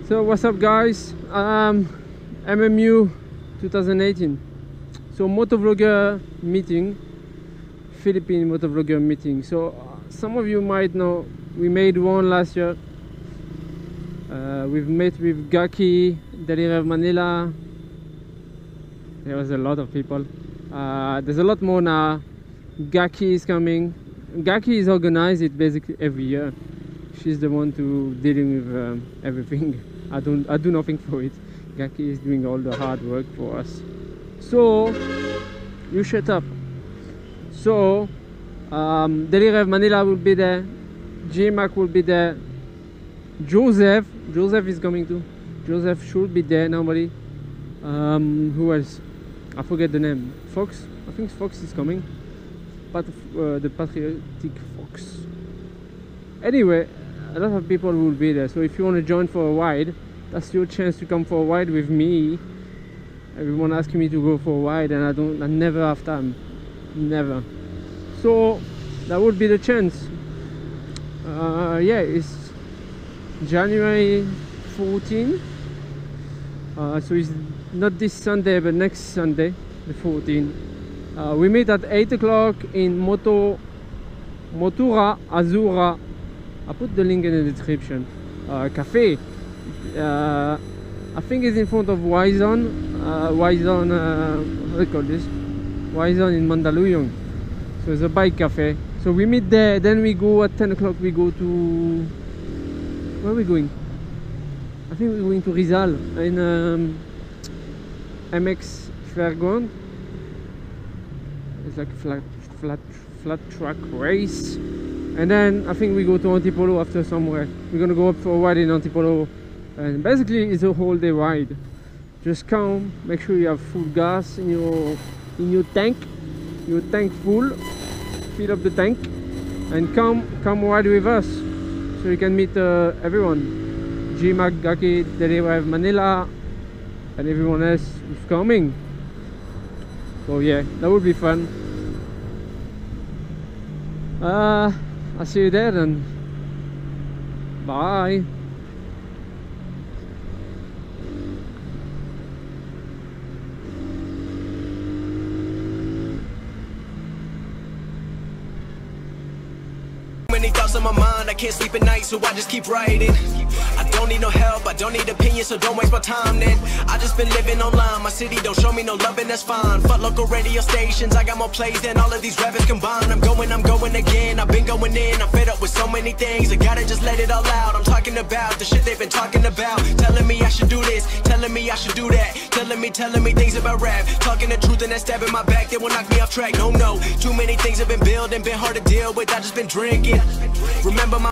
So what's up guys, MMU 2018, so motovlogger meeting, Philippine motovlogger meeting. So some of you might know we made one last year. We've met with Gaki, Delivery Manila. There was a lot of people. There's a lot more now. Gaki is coming. Gaki is organized it basically every year. She's the one to dealing with everything. I do nothing for it. Gaki is doing all the hard work for us. So you shut up. So Delivery Manila will be there. J-Mac will be there. Joseph is coming too. Joseph should be there normally. Who else? I forget the name. Fox? I think Fox is coming. Part of the Patriotic Fox. Anyway, a lot of people will be there. So if you want to join for a ride, that's your chance to come for a ride with me. Everyone asking me to go for a ride, and I never have time. Never. So that would be the chance. Yeah, it's January 14. So it's not this Sunday, but next Sunday, the 14th. We meet at 8 o'clock in motora AZUL. I'll put the link in the description. Cafe. I think it's in front of Wizon. What do you call this? Wizon in Mandaluyong. So it's a bike cafe. So we meet there. Then we go at 10 o'clock. We go to. Where are we going? I think we're going to Rizal in MX Fairground. It's like a flat track race. And then I think we go to Antipolo after somewhere. We're gonna go up for a ride in Antipolo. And basically it's a whole day ride. Just come, make sure you have full gas in your tank. Your tank full. Fill up the tank. And come ride with us. So you can meet everyone. G-Mac, Gaki, Delivery Manila, and everyone else is coming. So yeah, that would be fun. I'll see you there then. Bye. Many thoughts on my mind, I can't sleep at night, so I just keep writing. I don't need no help, I don't need opinions, so don't waste my time then. I just been living online, my city don't show me no love, and that's fine. Fuck local radio stations, I got more plays than all of these rappers combined. I'm going again, I've been going in, I'm fed up with so many things, I gotta just let it all out. I'm talking about the shit they've been talking about, telling me I should do this, telling me I should do that, telling me things about rap, talking the truth and that stab in my back, they will knock me off track. No, too many things have been building, been hard to deal with, I just been drinking. Remember my